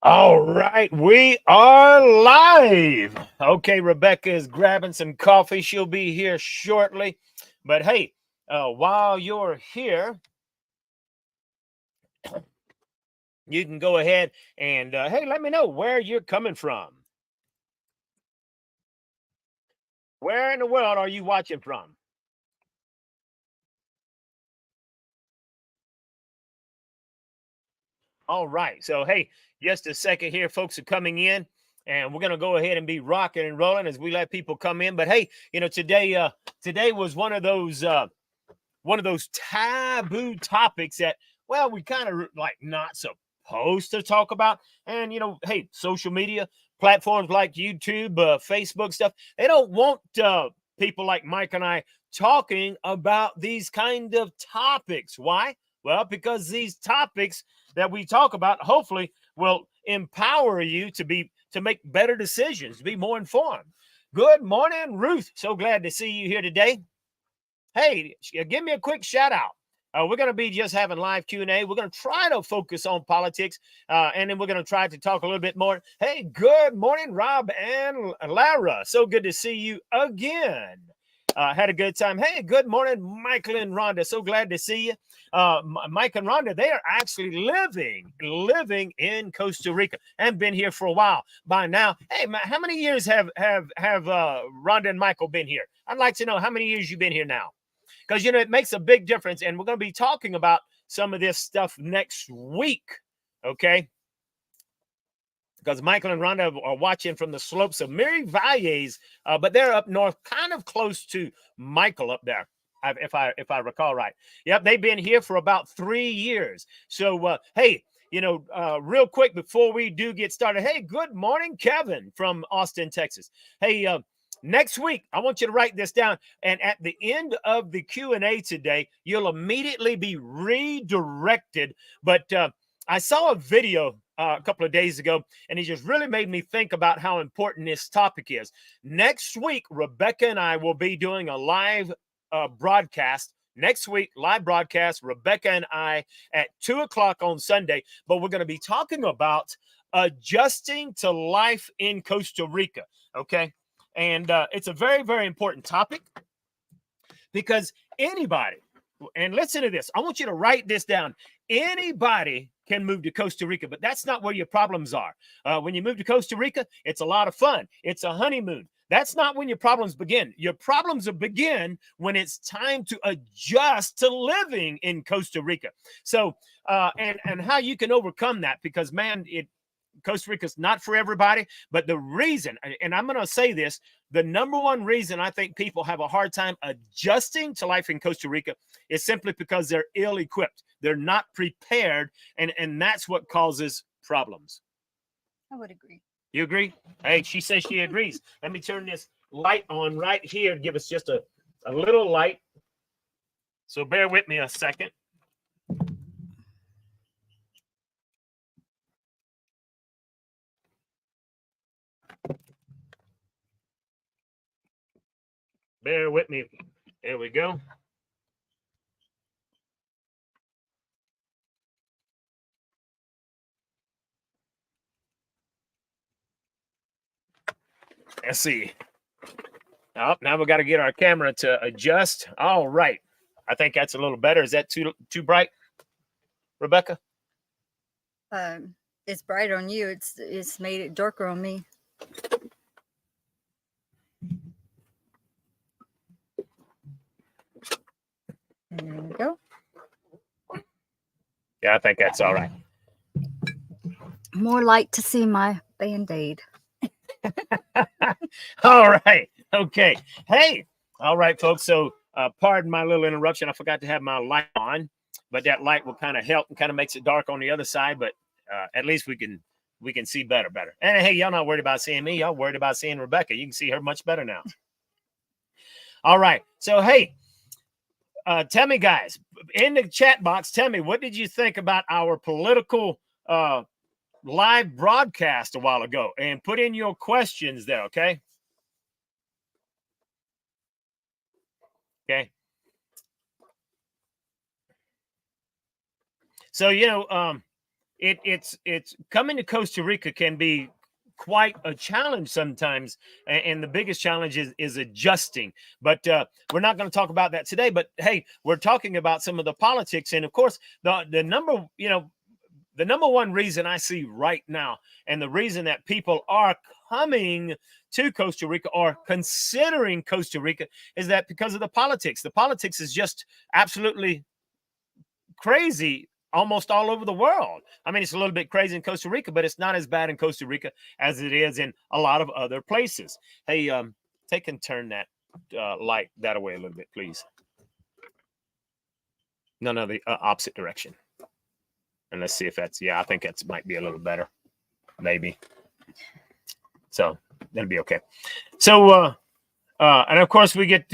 All right, we are live. Okay, Rebecca is grabbing some coffee. She'll be here shortly. But hey, while you're here, you can go ahead and hey, let me know where you're coming from. Where in the world are you watching from? All right. So, hey, just a second here. Folks are coming in, and we're gonna go ahead and be rocking and rolling as we let people come in. But hey, today was one of those taboo topics that, well, we kind of like not supposed to talk about. And hey, social media platforms like YouTube, Facebook stuff, they don't want people like Mike and I talking about these kind of topics. Why? Well, because these topics that we talk about hopefully will empower you to make better decisions, to be more informed. Good morning, Ruth. So glad to see you here today. Hey, give me a quick shout out. We're going to be just having live Q&A. We're going to try to focus on politics, and then we're going to try to talk a little bit more. Hey, good morning, Rob and Lara. So good to see you again. Had a good time. Hey, good morning, Michael and Rhonda. So glad to see you. Mike and Rhonda, they are actually living in Costa Rica and been here for a while by now. Hey, how many years have Rhonda and Michael been here? I'd like to know how many years you've been here now, because it makes a big difference, and we're going to be talking about some of this stuff next week. Okay. Because Michael and Rhonda are watching from the slopes of Mary Valles, but they're up north, kind of close to Michael up there, if I recall right. Yep, they've been here for about 3 years. So, hey, real quick before we do get started, hey, good morning, Kevin from Austin, Texas. Hey, next week, I want you to write this down, and at the end of the Q&A today, you'll immediately be redirected. But I saw a video a couple of days ago, and it just really made me think about how important this topic is. Next week, Rebecca and I will be doing a live broadcast. Next week, live broadcast, Rebecca and I at 2 o'clock on Sunday. But we're going to be talking about adjusting to life in Costa Rica. Okay. And it's a very, very important topic, because anybody, and listen to this, I want you to write this down. Anybody can move to Costa Rica, but that's not where your problems are. When you move to Costa Rica, it's a lot of fun. It's a honeymoon. That's not when your problems begin. Your problems begin when it's time to adjust to living in Costa Rica. So, and how you can overcome that, because man, Costa Rica is not for everybody. But the reason, and I'm going to say this, the number one reason I think people have a hard time adjusting to life in Costa Rica is simply because they're ill-equipped. They're not prepared, and that's what causes problems. I would agree. You agree? Hey, she says she agrees. Let me turn this light on right here and give us just a little light. So bear with me a second. Bear with me. There we go. Let's see. Oh, now we got to get our camera to adjust. All right. I think that's a little better. Is that too bright, Rebecca? It's bright on you. It's made it darker on me. There we go. Yeah, I think that's all right. More light to see my Band-Aid. All right. Okay. Hey. All right, folks. So pardon my little interruption. I forgot to have my light on, but that light will kind of help and kind of makes it dark on the other side. But at least we can see better. And hey, y'all not worried about seeing me. Y'all worried about seeing Rebecca. You can see her much better now. All right. So, hey, tell me, guys, in the chat box, tell me, what did you think about our political live broadcast a while ago? And put in your questions there, okay? Okay. So, it's coming to Costa Rica can be quite a challenge sometimes, and the biggest challenge is adjusting. But we're not going to talk about that today. But hey, we're talking about some of the politics, and of course, the number one reason I see right now, and the reason that people are coming to Costa Rica or considering Costa Rica, is that because of the politics. The politics is just absolutely crazy almost all over the world. I mean, it's a little bit crazy in Costa Rica, but it's not as bad in Costa Rica as it is in a lot of other places. Hey, take and turn that light that away a little bit, please. No, the opposite direction. And let's see if that's, I think that might be a little better, maybe. So that'll be okay. So, and of course we get,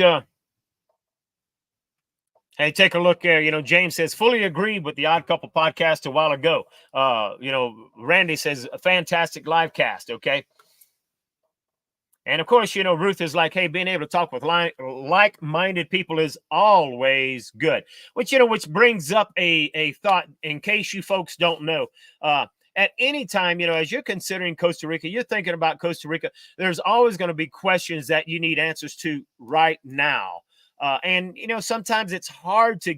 hey, take a look there. James says, fully agreed with the Odd Couple podcast a while ago. Randy says, a fantastic live cast. Okay. And of course, Ruth is like, hey, being able to talk with like-minded people is always good. Which brings up a thought in case you folks don't know. At any time, as you're considering Costa Rica, you're thinking about Costa Rica, there's always going to be questions that you need answers to right now. And sometimes it's hard to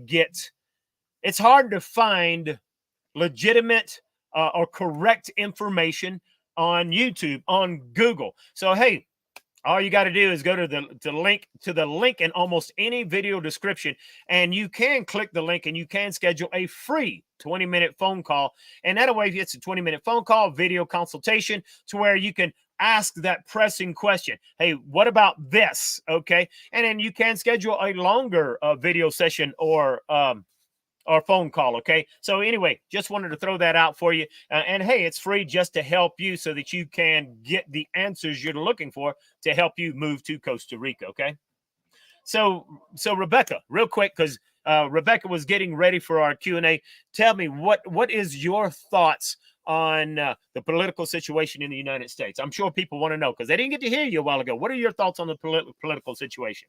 find legitimate or correct information on YouTube, on Google. So, hey, all you got to do is go to the link in almost any video description, and you can click the link and you can schedule a free 20-minute phone call. And that way, it's a 20-minute phone call, video consultation, to where you can ask that pressing question. Hey, what about this? Okay. And then you can schedule a longer video session or phone call. Okay. So anyway, just wanted to throw that out for you. And hey, it's free just to help you so that you can get the answers you're looking for to help you move to Costa Rica. Okay. So Rebecca, real quick, because Rebecca was getting ready for our Q&A. Tell me, what is your thoughts on the political situation in the United States? I'm sure people want to know because they didn't get to hear you a while ago. What are your thoughts on the political situation?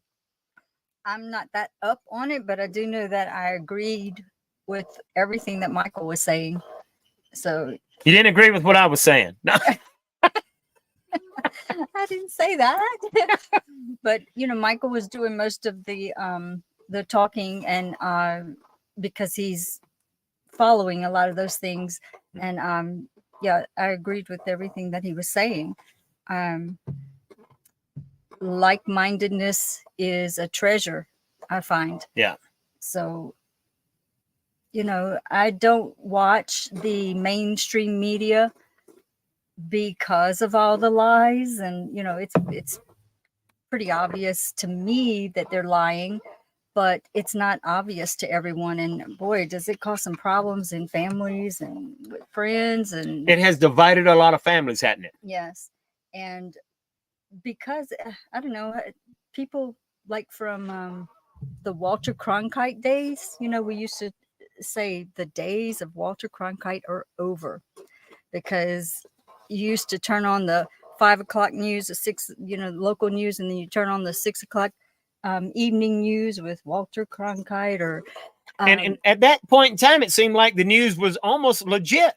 I'm not that up on it, but I do know that I agreed with everything that Michael was saying. So you didn't agree with what I was saying? No. I didn't say that. But Michael was doing most of the talking, and because he's following a lot of those things, and I agreed with everything that he was saying. Like-mindedness is a treasure, I find. Yeah. So I don't watch the mainstream media because of all the lies, and it's pretty obvious to me that they're lying, but it's not obvious to everyone. And boy, does it cause some problems in families and with friends, and it has divided a lot of families, hasn't it? Yes. And because I don't know, people like from the Walter Cronkite days, we used to say the days of Walter Cronkite are over, because you used to turn on the 5 o'clock news, the 6, local news, and then you turn on the 6 o'clock evening news with Walter Cronkite, or and at that point in time, it seemed like the news was almost legit.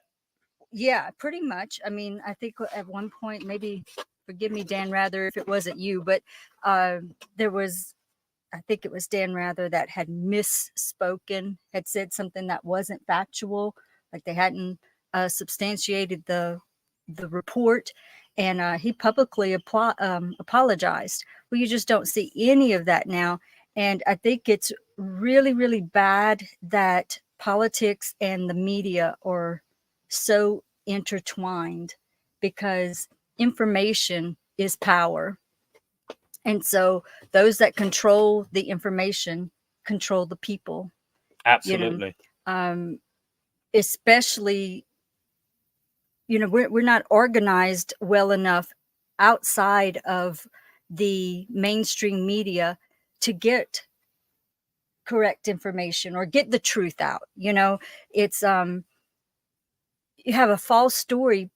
Yeah, pretty much. I mean, I think at one point, maybe, forgive me, Dan Rather, if it wasn't you, but there was, I think it was Dan Rather that had misspoken, had said something that wasn't factual, like they hadn't substantiated the report, and he publicly apologized. Well, you just don't see any of that now, and I think it's really, really bad that politics and the media are so intertwined, because information is power. And so those that control the information control the people. Absolutely. Especially, we're not organized well enough outside of the mainstream media to get correct information or get the truth out. It's you have a false story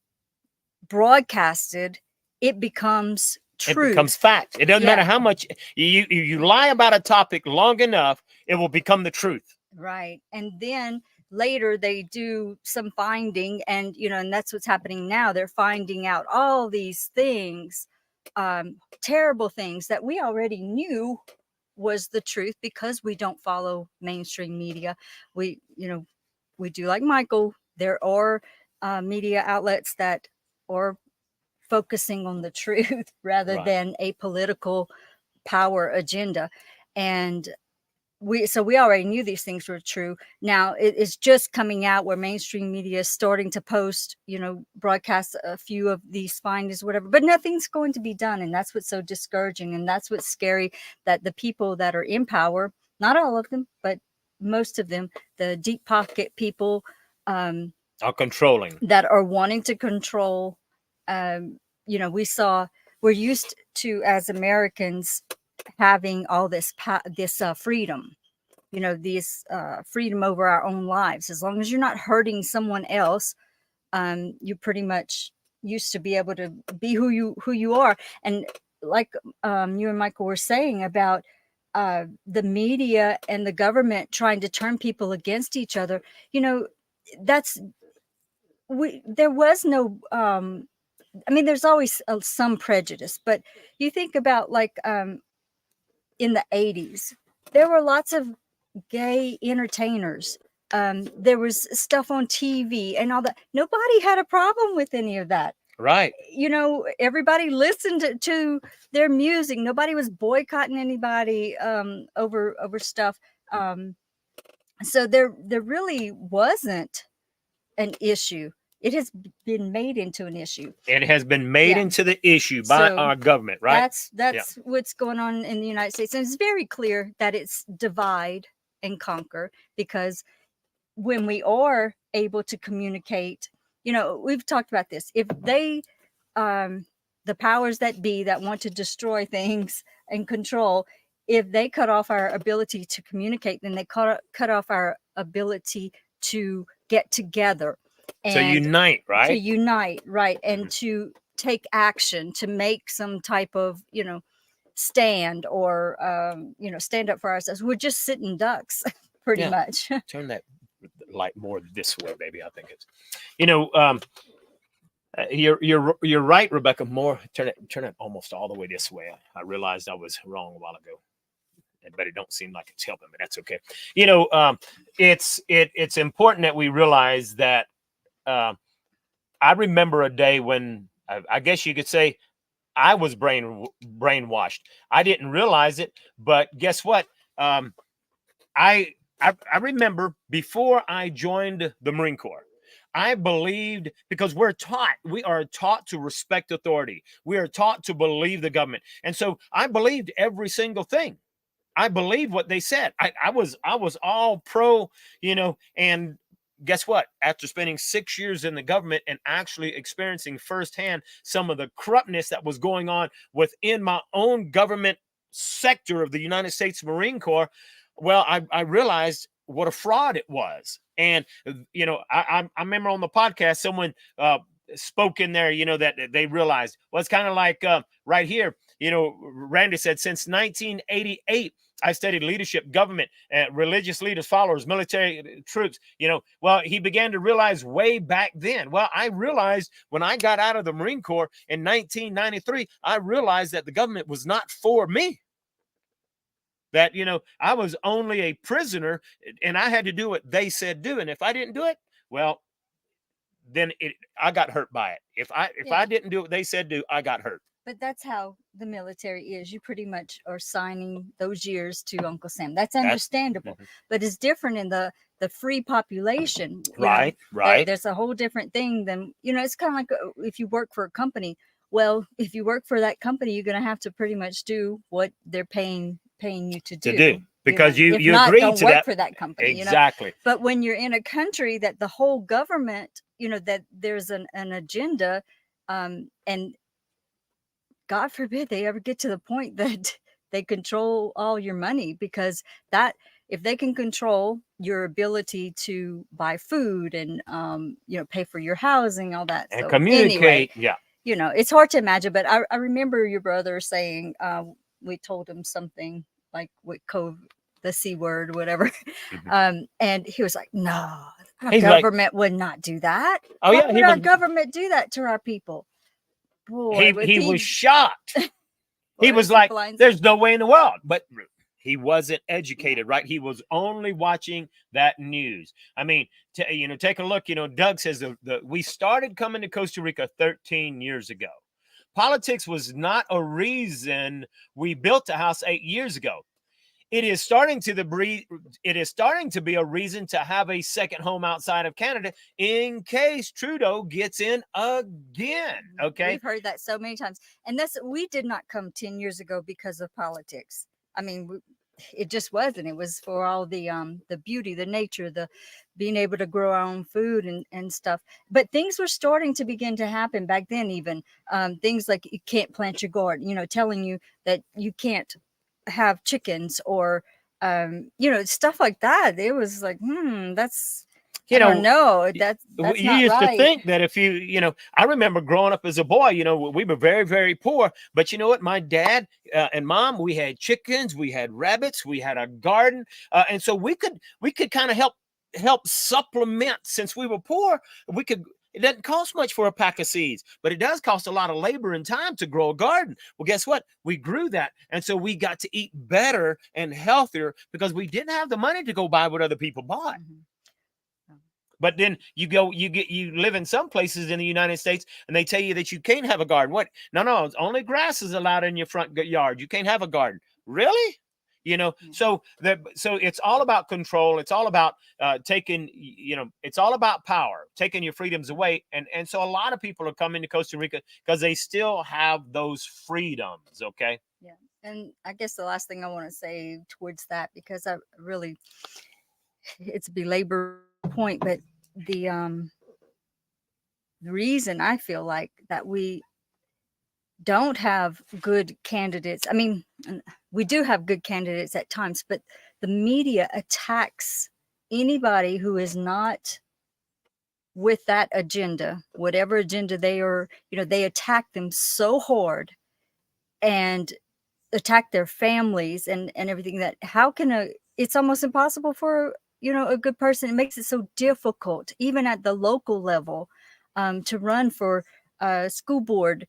broadcasted, it becomes true. It becomes fact. It doesn't matter how much you lie about a topic long enough, it will become the truth. Right. And then later they do some finding, and and that's what's happening now. They're finding out all these things, terrible things that we already knew was the truth, because we don't follow mainstream media. We we do like Michael. There are media outlets that are focusing on the truth rather Right. than a political power agenda. And we already knew these things were true. Now it's just coming out where mainstream media is starting to post, broadcast a few of these findings, whatever, but nothing's going to be done. And that's what's so discouraging. And that's what's scary, that the people that are in power, not all of them, but most of them, the deep pocket people, Are controlling. that are wanting to control. We're used to, as Americans, having all this freedom, this freedom over our own lives. As long as you're not hurting someone else, you pretty much used to be able to be who you are. And like you and Michael were saying about the media and the government trying to turn people against each other, there was no there's always some prejudice, but you think about, like, in the 80s, there were lots of gay entertainers. There was stuff on TV and all that. Nobody had a problem with any of that. Right. Everybody listened to their music. Nobody was boycotting anybody over stuff. So there really wasn't an issue. It has been made into an issue. It has been made into the issue by our government, right? That's what's going on in the United States. And it's very clear that it's divide and conquer, because when we are able to communicate, we've talked about this. If they, the powers that be that want to destroy things and control, if they cut off our ability to communicate, then they cut off our ability to get together. And to unite, right? And to take action, to make some type of, stand, or, stand up for ourselves. We're just sitting ducks, pretty much. Turn that light more this way, baby. I think it's, you're right, Rebecca. More, turn it almost all the way this way. I realized I was wrong a while ago, but it don't seem like it's helping, but that's okay. It's important that we realize that, I remember a day when I guess you could say I was brainwashed. I didn't realize it, but guess what? I remember before I joined the Marine Corps, I believed, because we are taught to respect authority. We are taught to believe the government. And so I believed every single thing. I believed what they said. I was all pro, and guess what? After spending 6 years in the government and actually experiencing firsthand some of the corruptness that was going on within my own government sector of the United States Marine Corps, well, I realized what a fraud it was. And, I remember on the podcast, someone spoke in there, that they realized, well, it's kind of like right here, Randy said, since 1988, I studied leadership, government, religious leaders, followers, military troops. Well, he began to realize way back then. Well, I realized when I got out of the Marine Corps in 1993, I realized that the government was not for me. That, I was only a prisoner, and I had to do what they said do. And if I didn't do it, well, then I got hurt by it. If I didn't do what they said do, I got hurt. But that's how the military is. You pretty much are signing those years to Uncle Sam. That's understandable. But it's different in the free population. Right. There's a whole different thing than, it's kind of like if you work for a company. Well, if you work for that company, you're going to have to pretty much do what they're paying you to do. Because you not, agreed don't to work that for that company. Exactly. But when you're in a country that the whole government, that there's an agenda, and God forbid they ever get to the point that they control all your money, because that, if they can control your ability to buy food and pay for your housing, all that, and so communicate, anyway, it's hard to imagine. But I remember your brother saying, we told him something like with COVID, the C word, whatever, and he was like, no, Our He's like, government would not do that. oh Why yeah, would our government do that to our people? Boy, he was shocked. He boy, was some like, blinds- there's no way in the world. But he wasn't educated, right? He was only watching that news. I mean, take a look. Doug says we started coming to Costa Rica 13 years ago. Politics was not a reason we built a house 8 years ago. It is starting to be a reason to have a second home outside of Canada in case Trudeau gets in again. Okay. We've heard that so many times. And we did not come 10 years ago because of politics. I mean, it just wasn't. It was for all the beauty, the nature, the being able to grow our own food and stuff. But things were starting to begin to happen back then, even things like you can't plant your garden, telling you that you can't have chickens or stuff like that. It was like, that's I don't know. That's you not used right. to think that if I remember growing up as a boy, we were very, very poor. But you know what? My dad and mom, we had chickens, we had rabbits, we had a garden. And so we could kind of help supplement since we were poor. It doesn't cost much for a pack of seeds, but it does cost a lot of labor and time to grow a garden. Well, guess what? We grew that. And so we got to eat better and healthier because we didn't have the money to go buy what other people bought. Mm-hmm. But then you live in some places in the United States and they tell you that you can't have a garden. What? No, only grass is allowed in your front yard. You can't have a garden. Really? So it's all about control. It's all about it's all about power, taking your freedoms away. And so a lot of people are coming to Costa Rica because they still have those freedoms. Okay. Yeah. And I guess the last thing I want to say towards that, because it's a belabor point, but the reason I feel like that we don't have good candidates. I mean, we do have good candidates at times, but the media attacks anybody who is not with that agenda, whatever agenda they are, they attack them so hard and attack their families and everything that it's almost impossible for, a good person. It makes it so difficult, even at the local level, to run for school board,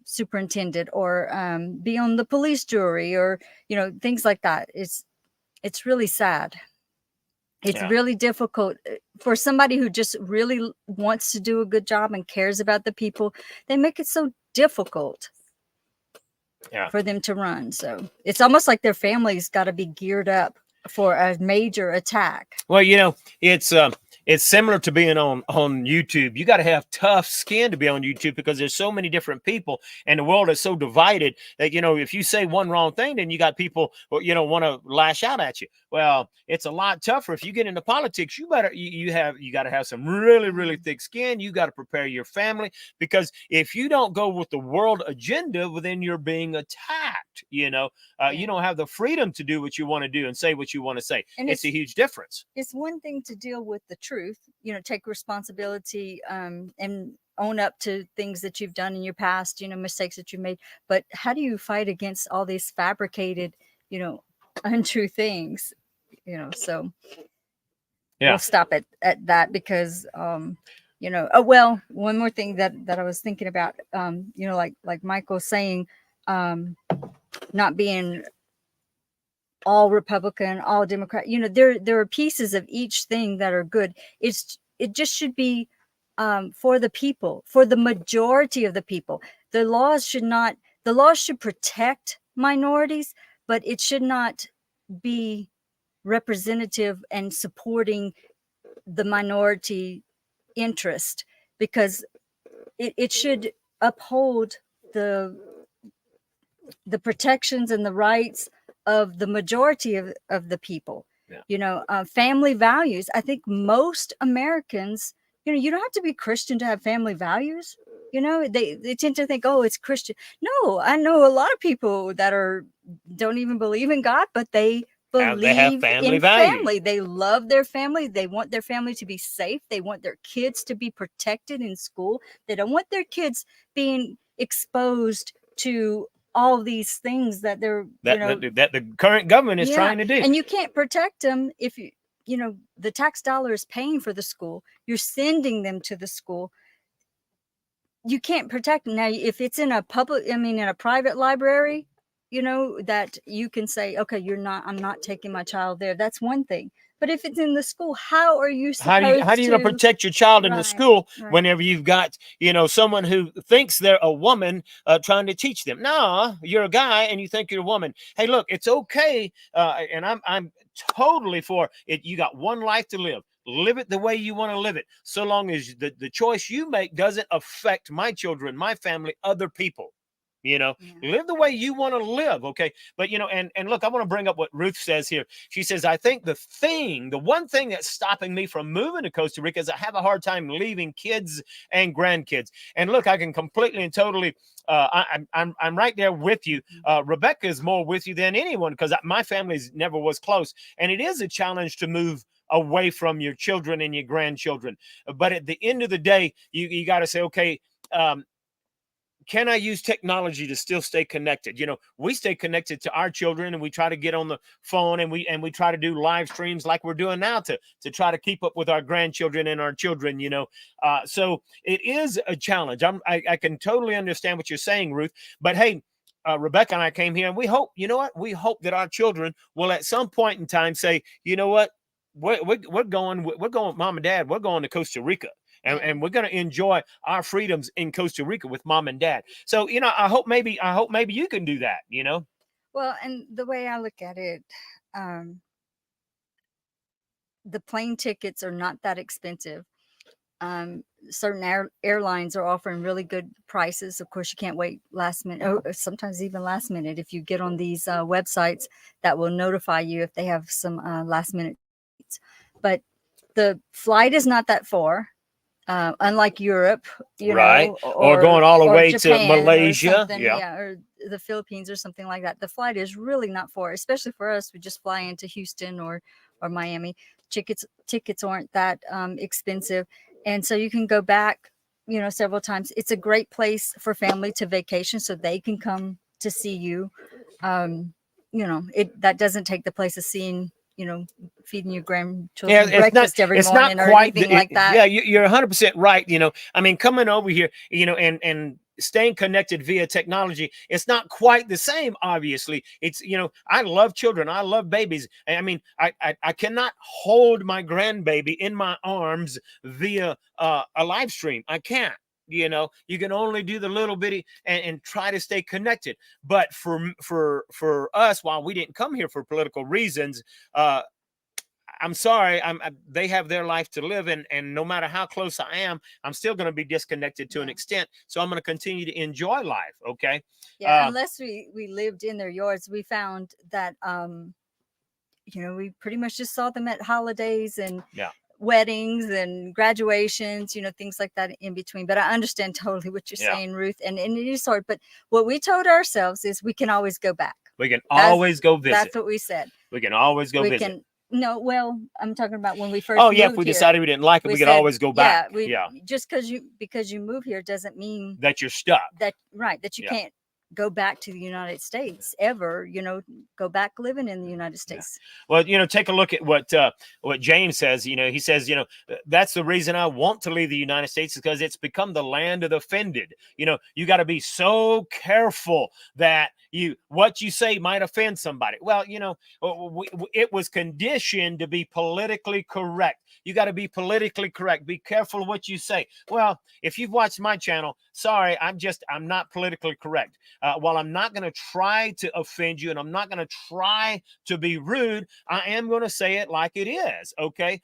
superintendent, or be on the police jury, or things like that. It's really sad. It's really difficult for somebody who just really wants to do a good job and cares about the people. They make it so difficult for them to run. So it's almost like their family's got to be geared up for a major attack. Well, it's similar to being on YouTube. You got to have tough skin to be on YouTube because there's so many different people and the world is so divided that, if you say one wrong thing, then you got people, want to lash out at you. Well, it's a lot tougher. If you get into politics, you got to have some really, really thick skin. You got to prepare your family, because if you don't go with the world agenda, well, then you're being attacked. You don't have the freedom to do what you want to do and say what you want to say. And it's a huge difference. It's one thing to deal with the truth, take responsibility and own up to things that you've done in your past, mistakes that you made. But how do you fight against all these fabricated, untrue things? So we'll stop at that, because one more thing that I was thinking about, like Michael saying, not being all Republican, all Democrat, there are pieces of each thing that are good. It just should be for the people, for the majority of the people. The laws should protect minorities, but it should not be representative and supporting the minority interest, because it should uphold the protections and the rights of the majority of the people. Family values. I think most Americans, you don't have to be Christian to have family values. They tend to think, oh, it's Christian. No, I know a lot of people that don't even believe in God, but they believe in family. They love their family. They want their family to be safe. They want their kids to be protected in school. They don't want their kids being exposed to all these things that that the current government is trying to do. And you can't protect them if you know, the tax dollar is paying for the school. You're sending them to the school. You can't protect them. Now, if it's in a in a private library, you know, that you can say, okay, I'm not taking my child there. That's one thing. But if it's in the school, how are you supposed how do you protect your child in the school right. whenever you've got, you know, someone who thinks they're a woman trying to teach them? No, you're a guy and you think you're a woman. Hey, look, it's okay. And I'm totally for it. You got one life to live. Live it the way you want to live it, so long as the choice you make doesn't affect my children, my family, other people. You know, live the way you want to live. Okay. But, you know, and look, I want to bring up what Ruth says here. She says, I think the one thing that's stopping me from moving to Costa Rica is I have a hard time leaving kids and grandkids. And look, I can completely and totally, I'm right there with you. Rebecca is more with you than anyone, because my family's never was close. And it is a challenge to move away from your children and your grandchildren. But at the end of the day, you got to say, okay, can I use technology to still stay connected? You know, we stay connected to our children, and we try to get on the phone, and we try to do live streams like we're doing now to try to keep up with our grandchildren and our children, you know. So it is a challenge. I can totally understand what you're saying, Ruth. But hey, Rebecca and I came here, and we hope, you know what? We hope that our children will at some point in time say, you know what? We're going, Mom and Dad, we're going to Costa Rica. And we're going to enjoy our freedoms in Costa Rica with Mom and Dad. So, you know, I hope maybe you can do that, you know? Well, and the way I look at it, the plane tickets are not that expensive. Certain airlines are offering really good prices. Of course, you can't wait last minute, or sometimes even last minute, if you get on these websites that will notify you if they have some last minute tickets. But the flight is not that far. Unlike Europe, you know, or going all the way Japan, to Malaysia, or the Philippines or something like that. The flight is really not far, especially for us. We just fly into Houston or Miami. Tickets aren't that expensive, and so you can go back, you know, several times. It's a great place for family to vacation, so they can come to see you. You know, that doesn't take the place of seeing, you know, feeding your grandchildren breakfast every morning or anything like that. Yeah, you're 100% right. You know, I mean, coming over here, you know, and staying connected via technology, it's not quite the same. Obviously, it's, you know, I love children, I love babies. I mean, I cannot hold my grandbaby in my arms via a live stream. I can't. You know, you can only do the little bitty and try to stay connected. But for us, while we didn't come here for political reasons, I'm sorry, they have their life to live, and no matter how close I am, I'm still going to be disconnected to an extent. So I'm going to continue to enjoy life. Okay. Yeah. Unless we lived in their yards, we found that, you know, we pretty much just saw them at holidays and weddings and graduations, you know, things like that in between. But I understand totally what you're saying, Ruth, and it is hard. But what we told ourselves is we can always go back. We can always go visit. That's what we said. We can always go visit. No, well, I'm talking about when we first. Oh yeah, if we decided we didn't like it, we could always go back. Just because you move here doesn't mean that you're stuck. That you can't go back to the United States ever, you know, go back living in the United States. Well, you know, take a look at what James says. You know, he says, you know, that's the reason I want to leave the United States, is because it's become the land of the offended. You know, you got to be so careful that what you say might offend somebody. Well, you know, it was conditioned to be politically correct. You got to be politically correct. Be careful of what you say. Well, if you've watched my channel, sorry, I'm not politically correct. While I'm not going to try to offend you, and I'm not going to try to be rude, I am going to say it like it is. Okay.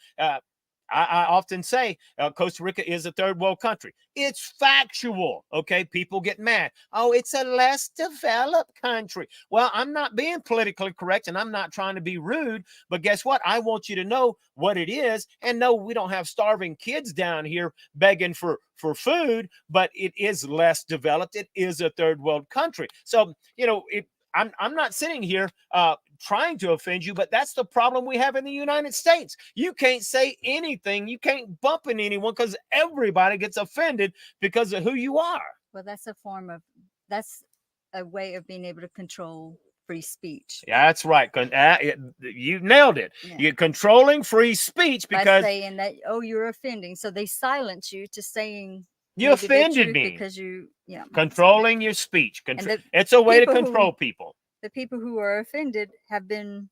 I often say Costa Rica is a third world country. It's factual. Okay. People get mad. Oh, it's a less developed country. Well, I'm not being politically correct, and I'm not trying to be rude, but guess what? I want you to know what it is, and no, we don't have starving kids down here begging for food, but it is less developed. It is a third world country. So, you know, I'm not sitting here trying to offend you, but that's the problem we have in the United States. You can't say anything. You can't bump into anyone because everybody gets offended because of who you are. Well, that's a way of being able to control free speech. Yeah, that's right. You nailed it. Yeah. You're controlling free speech By because saying that, oh, you're offending. So they silence you to saying you maybe the offended truth me. because you, yeah. Controlling your speech. And It's a way to people who- control people. The people who are offended have been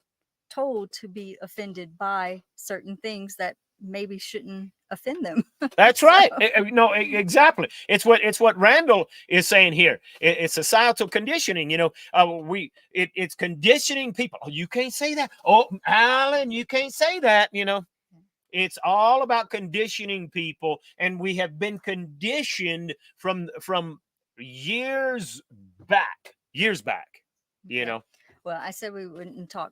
told to be offended by certain things that maybe shouldn't offend them. That's So- right. No, exactly. It's what Randall is saying here. It's societal conditioning. It's conditioning people. Oh, you can't say that. Oh, Alan, you can't say that. It's all about conditioning people, and we have been conditioned from years back. Okay. Well, I said we wouldn't talk.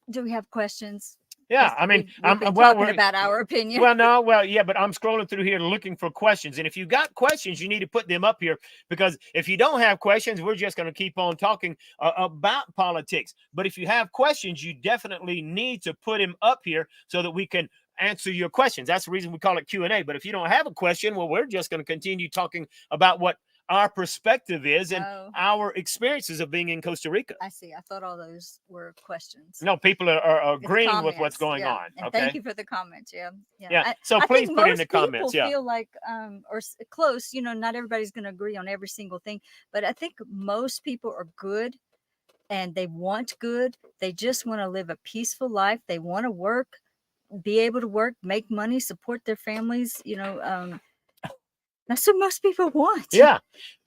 Do we have questions? Yeah, 'Cause I mean, we've been talking about our opinion. yeah, but I'm scrolling through here looking for questions, and if you got questions, you need to put them up here, because if you don't have questions, we're just going to keep on talking about politics. But if you have questions, you definitely need to put them up here so that we can answer your questions. That's the reason we call it Q&A. But if you don't have a question, well, we're just going to continue talking about what our perspective is and our experiences of being in Costa Rica. I see. I thought all those were questions. No, people are agreeing with what's going on. And okay. Thank you for the comments. Yeah. So I please think put in the most comments. people Yeah. feel like, close. Not everybody's going to agree on every single thing, but I think most people are good, and they want good. They just want to live a peaceful life. They want to work, be able to work, make money, support their families. That's what most people want. Yeah,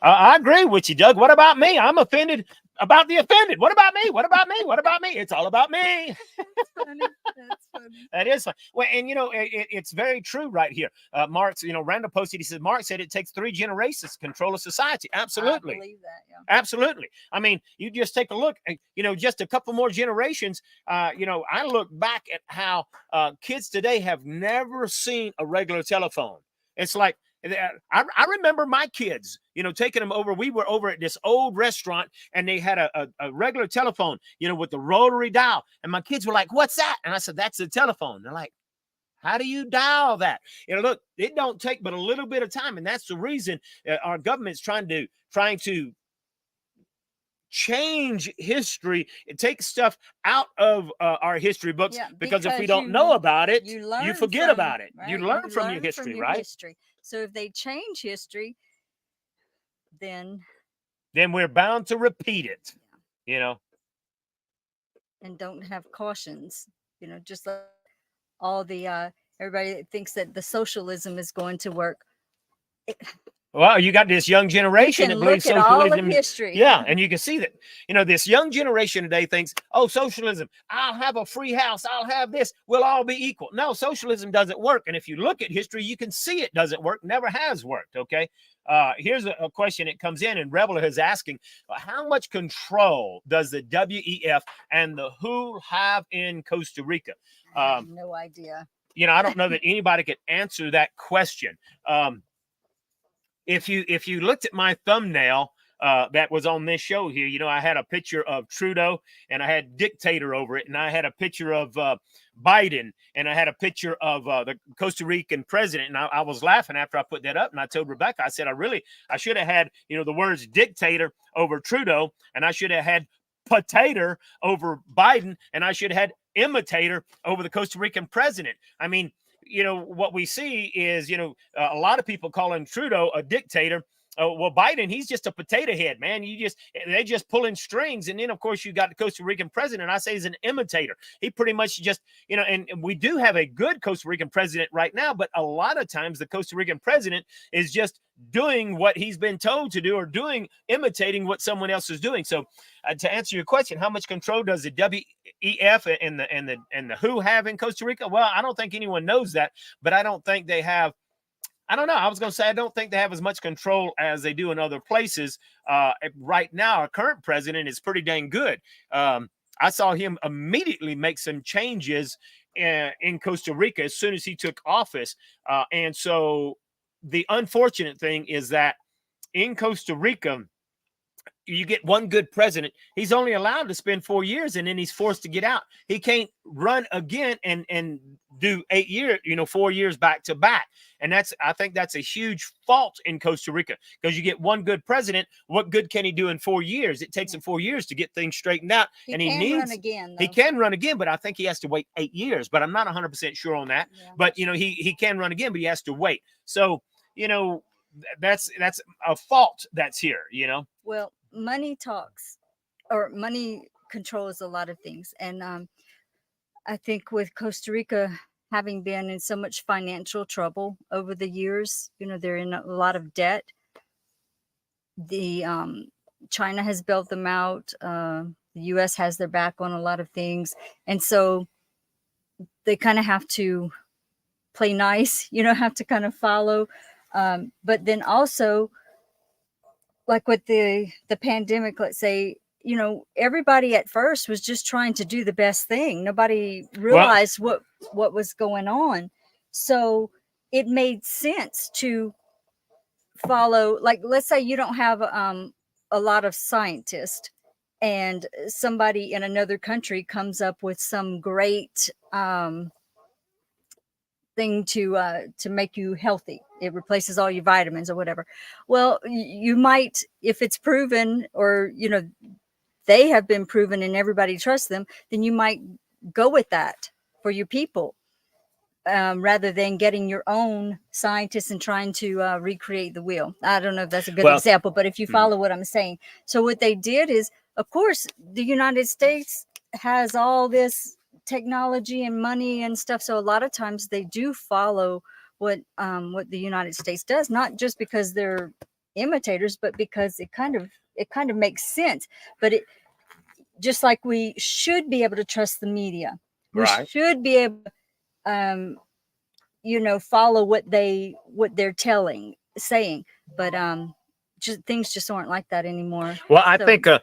I agree with you, Doug. What about me? I'm offended about the offended. What about me? What about me? What about me? It's all about me. That's funny. That's funny. That is fun. Well, and it's very true right here. Mark's, Randall posted. He said, Mark said it takes 3 generations to control a society. Absolutely, I believe that. Yeah. Absolutely. I mean, you just take a look. Just a couple more generations. I look back at how kids today have never seen a regular telephone. It's like, I remember my kids, taking them over. We were over at this old restaurant, and they had a regular telephone, with the rotary dial. And my kids were like, "What's that?" And I said, "That's the telephone." They're like, "How do you dial that?" Look, it don't take but a little bit of time, and that's the reason our government's trying to change history and take stuff out of our history books, because if we don't know about it, you forget about it. Right? You learn from your history, right? So if they change history, then we're bound to repeat it, and don't have cautions, just like all the everybody that thinks that the socialism is going to work. Well, you got this young generation that believes socialism. History. Yeah, and you can see that, this young generation today thinks, oh, socialism, I'll have a free house, I'll have this, we'll all be equal. No, socialism doesn't work. And if you look at history, you can see it doesn't work, never has worked, okay? Here's a question that comes in, and Rebel is asking, how much control does the WEF and the WHO have in Costa Rica? I have no idea. I don't know that anybody could answer that question. If you looked at my thumbnail that was on this show here, I had a picture of Trudeau, and I had dictator over it, and I had a picture of Biden, and I had a picture of the Costa Rican president. And I was laughing after I put that up, and I told Rebecca, I said, I should have had, the words dictator over Trudeau, and I should have had potato over Biden, and I should have had imitator over the Costa Rican president. I mean, what we see is, a lot of people calling Trudeau a dictator. Well, Biden, he's just a potato head, man. They just pulling strings. And then, of course, you got the Costa Rican president. I say he's an imitator. He pretty much just, and we do have a good Costa Rican president right now, but a lot of times the Costa Rican president is just doing what he's been told to do, or imitating what someone else is doing. So to answer your question, how much control does the WEF and the WHO have in Costa Rica? Well, I don't think anyone knows that, but I don't think they have. I don't know. I was going to say, I don't think they have as much control as they do in other places. Right now, our current president is pretty dang good. I saw him immediately make some changes in Costa Rica as soon as he took office. And so the unfortunate thing is that in Costa Rica, you get one good president, he's only allowed to spend 4 years, and then he's forced to get out. He can't run again and do 8 years, 4 years back to back. And I think that's a huge fault in Costa Rica, because you get one good president. What good can he do in 4 years? It takes him 4 years to get things straightened out. He and can run again, though. He can run again, but I think he has to wait 8 years. But I'm not 100% sure on that. Yeah. But he can run again, but he has to wait. So that's a fault that's here. Well, money talks, or money controls a lot of things, and I think with Costa Rica having been in so much financial trouble over the years, they're in a lot of debt. The China has bailed them out. The U.S. has their back on a lot of things, and so they kind of have to play nice. Have to kind of follow. But then also, like with the pandemic, let's say, everybody at first was just trying to do the best thing. Nobody realized what was going on. So it made sense to follow, like, let's say you don't have a lot of scientists, and somebody in another country comes up with some great thing to make you healthy. It replaces all your vitamins or whatever. Well, you might, if it's proven, or they have been proven and everybody trusts them, then you might go with that for your people, rather than getting your own scientists and trying to recreate the wheel. I don't know if that's a good example, but if you follow what I'm saying. So what they did is, of course, the United States has all this technology and money and stuff. So a lot of times they do follow what the United States does, not just because they're imitators, but because it kind of makes sense. But it, just like we should be able to trust the media, we should be able follow what they're saying, but things just aren't like that anymore. Well, I think when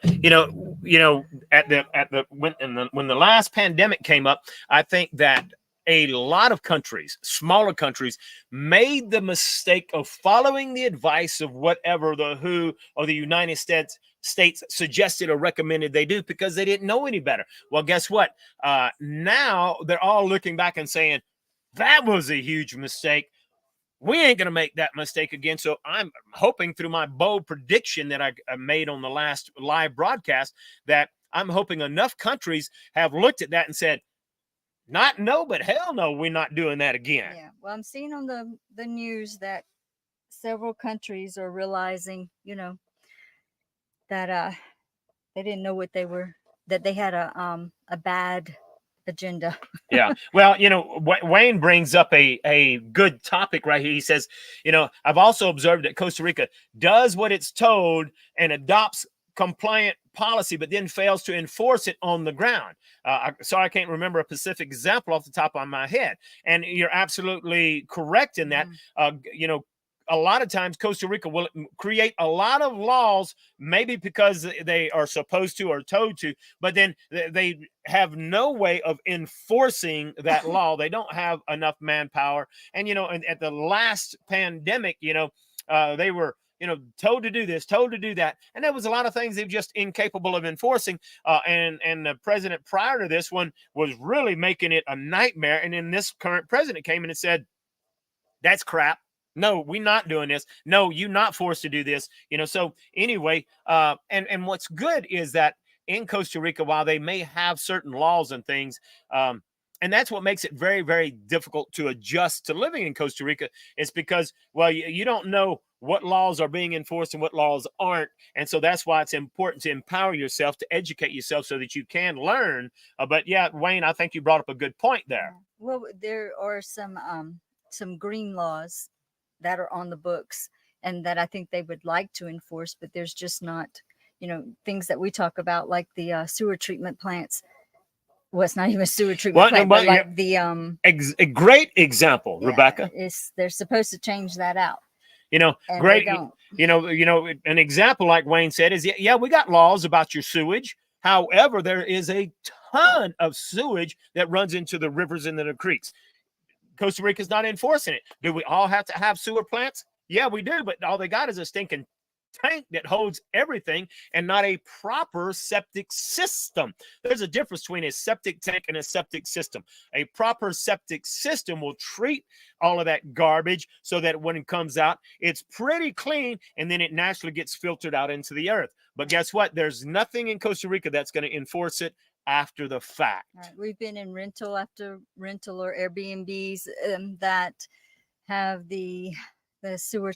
the last pandemic came up, I think that a lot of countries, smaller countries, made the mistake of following the advice of whatever the WHO or the United States suggested or recommended they do, because they didn't know any better. Well, guess what? Now they're all looking back and saying, that was a huge mistake. We ain't going to make that mistake again. So I'm hoping, through my bold prediction that I made on the last live broadcast, that I'm hoping enough countries have looked at that and said, not no, but hell no, we're not doing that again. Yeah. Well, I'm seeing on the news that several countries are realizing, that they didn't know what that they had a bad agenda. Yeah. Well, Wayne brings up a good topic right here. He says, I've also observed that Costa Rica does what it's told and adopts compliant policy, but then fails to enforce it on the ground. Sorry, I can't remember a specific example off the top of my head. And you're absolutely correct in that. A lot of times Costa Rica will create a lot of laws, maybe because they are supposed to or told to, but then they have no way of enforcing that law. They don't have enough manpower. And, and at the last pandemic, they were, told to do this, told to do that. And there was a lot of things they're just incapable of enforcing. And the president prior to this one was really making it a nightmare. And then this current president came in and said, that's crap. No, we're not doing this. No, you're not forced to do this. So anyway, and what's good is that in Costa Rica, while they may have certain laws and things, and that's what makes it very, very difficult to adjust to living in Costa Rica, is because, well, you don't know what laws are being enforced and what laws aren't. And so that's why it's important to empower yourself, to educate yourself so that you can learn. But yeah, Wayne, I think you brought up a good point there. Well, there are some green laws that are on the books and that I think they would like to enforce, but there's just not, things that we talk about, like the sewer treatment plants. Well, it's not even a sewer treatment plant, but like a great example, Rebecca. They're supposed to change that out. Great. An example, like Wayne said, is we got laws about your sewage. However, there is a ton of sewage that runs into the rivers and the creeks. Costa Rica's not enforcing it. Do we all have to have sewer plants? Yeah, we do, but all they got is a stinking tank that holds everything and not a proper septic system. There's a difference between a septic tank and a septic system. A proper septic system will treat all of that garbage so that when it comes out, it's pretty clean, and then it naturally gets filtered out into the earth. But guess what? There's nothing in Costa Rica that's going to enforce it after the fact. Right. We've been in rental after rental or Airbnbs that have the sewer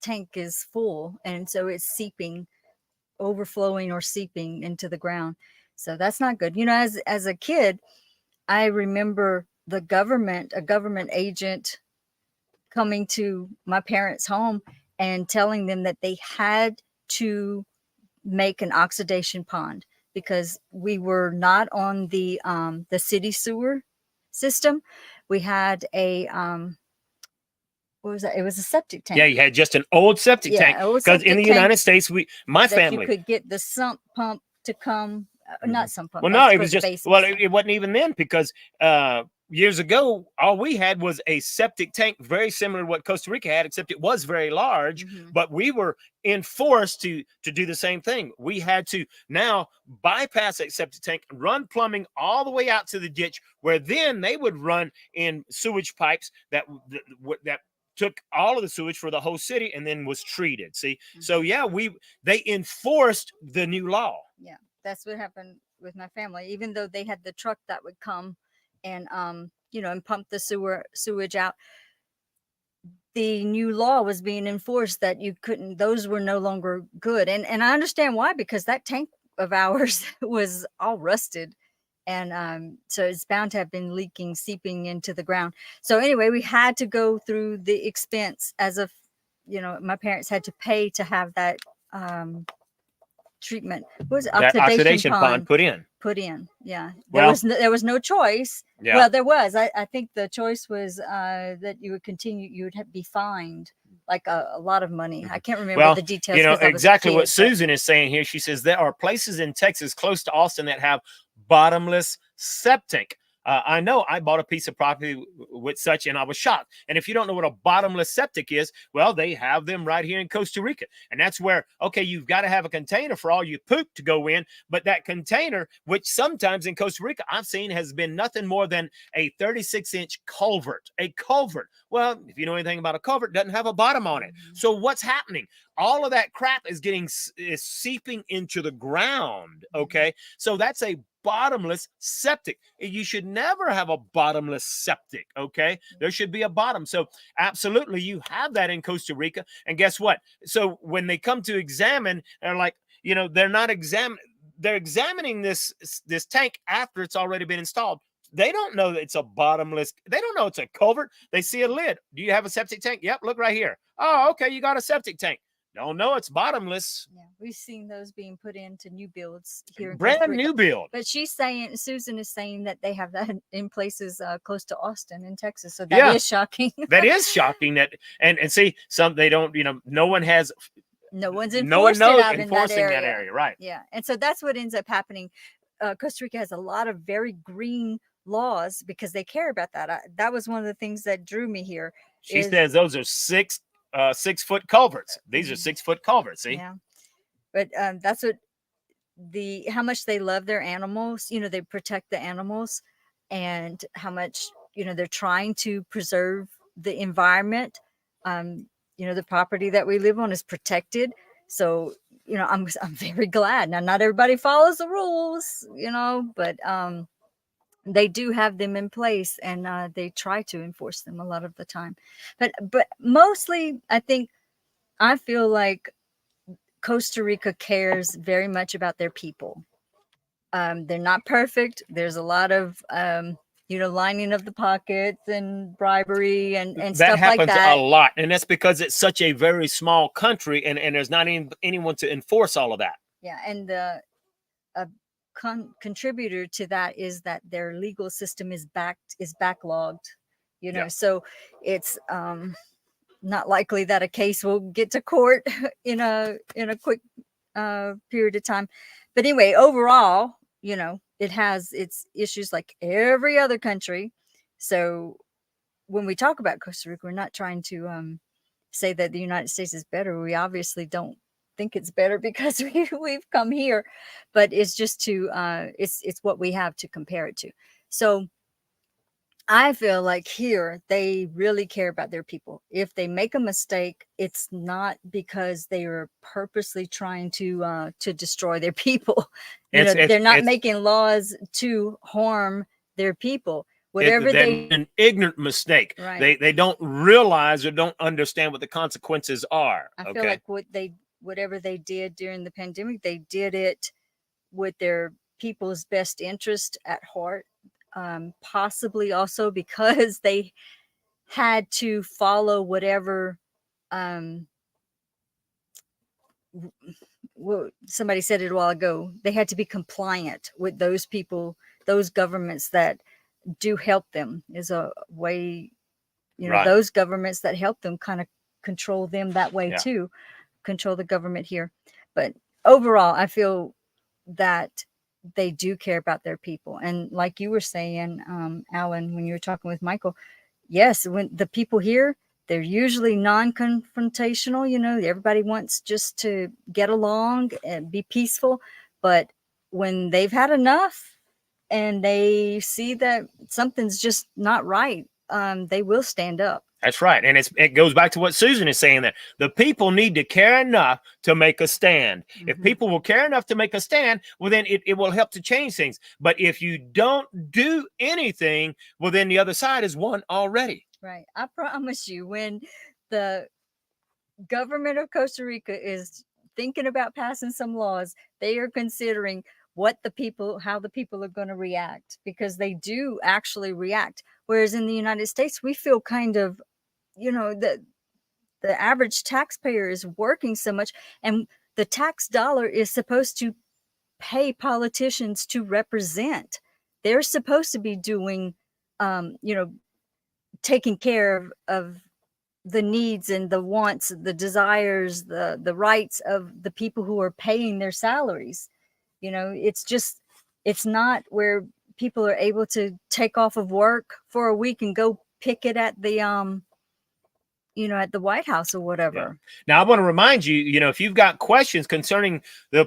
tank is full, and so it's seeping, overflowing or seeping into the ground. So that's not good. You know, as a kid, I remember a government agent coming to my parents' home and telling them that they had to make an oxidation pond because we were not on the city sewer system. We had a what was that? It was a septic tank. Yeah, you had just an old septic tank because in the United States, my family, you could get the sump pump to come, not sump pump. Well, no, it was just it wasn't even then because years ago, all we had was a septic tank, very similar to what Costa Rica had, except it was very large. But we were enforced to do the same thing. We had to now bypass that septic tank, run plumbing all the way out to the ditch, where then they would run in sewage pipes that took all of the sewage for the whole city and then was treated. See, so yeah, they enforced the new law. Yeah, that's what happened with my family. Even though they had the truck that would come and and pump the sewage out, the new law was being enforced that you couldn't. Those were no longer good, and I understand why, because that tank of ours was all rusted. And so it's bound to have been leaking, seeping into the ground. So anyway, we had to go through the expense as of, my parents had to pay to have that treatment. What was it? Oxidation pond put in. Yeah. There was no choice. Yeah. Well, there was. I think the choice was that you would continue. You would be fined like a lot of money. I can't remember the details. Exactly what Susan is saying here. She says there are places in Texas close to Austin that have bottomless septic. I know I bought a piece of property with such, and I was shocked. And if you don't know what a bottomless septic is, well, they have them right here in Costa Rica. And that's where, okay, you've got to have a container for all your poop to go in. But that container, which sometimes in Costa Rica I've seen has been nothing more than a 36-inch culvert. A culvert. Well, if you know anything about a culvert, it doesn't have a bottom on it. So what's happening? All of that crap is seeping into the ground. Okay. So that's a bottomless septic. You should never have a bottomless septic. Okay. There should be a bottom. So absolutely, you have that in Costa Rica. And guess what? So when they come to examine, they're like, they're not they're examining this tank after it's already been installed. They don't know that it's a bottomless. They don't know it's a culvert. They see a lid. Do you have a septic tank? Yep. Look right here. Oh, okay. You got a septic tank. Don't know it's bottomless. Yeah, we've seen those being put into new builds here in Brand new build. But Susan is saying that they have that in places close to Austin in Texas. So that is shocking. That is shocking. And see, they don't, no one has. No one's enforcing that area. Right. Yeah. And so that's what ends up happening. Costa Rica has a lot of very green laws because they care about that. That was one of the things that drew me here. She says those are 6-foot culverts. These are 6-foot culverts. See? Yeah. But that's what how much they love their animals. They protect the animals, and how much, they're trying to preserve the environment. The property that we live on is protected. So, I'm very glad. Now, not everybody follows the rules, but they do have them in place, and they try to enforce them a lot of the time. But mostly, I feel like Costa Rica cares very much about their people. They're not perfect. There's a lot of lining of the pockets and bribery and stuff like that. That happens a lot, and that's because it's such a very small country, and there's not anyone to enforce all of that. Yeah, and the contributor to that is that their legal system is backlogged. So it's not likely that a case will get to court in a quick period of time. But anyway, overall, it has its issues like every other country. So when we talk about Costa Rica, we're not trying to say that the United States is better. We obviously don't think it's better because we've come here, but it's just to it's what we have to compare it to. So I feel like here they really care about their people. If they make a mistake, it's not because they are purposely trying to destroy their people. They're not making laws to harm their people. Whatever they an ignorant mistake. Right. They don't realize or don't understand what the consequences are. I feel like whatever they did during the pandemic, they did it with their people's best interest at heart. Possibly also because they had to follow whatever somebody said it a while ago. They had to be compliant with those people, those governments that do help them. Is a way, Right. those governments that help them kind of control them that way too, control the government here. But overall, I feel that they do care about their people. And like you were saying, Alan, when you were talking with Michael, yes, when the people here, they're usually non-confrontational. Everybody wants just to get along and be peaceful. But when they've had enough and they see that something's just not right, they will stand up. That's right. And it goes back to what Susan is saying there. The people need to care enough to make a stand. Mm-hmm. If people will care enough to make a stand, well, then it will help to change things. But if you don't do anything, well, then the other side has won already. Right. I promise you, when the government of Costa Rica is thinking about passing some laws, they are considering how the people are going to react, because they do actually react. Whereas in the United States, we feel kind of, the average taxpayer is working so much, and the tax dollar is supposed to pay politicians to represent. They're supposed to be doing, taking care of the needs and the wants, the desires, the rights of the people who are paying their salaries. It's not where people are able to take off of work for a week and go picket at the at the White House or whatever. Yeah. Now, I want to remind you, if you've got questions concerning the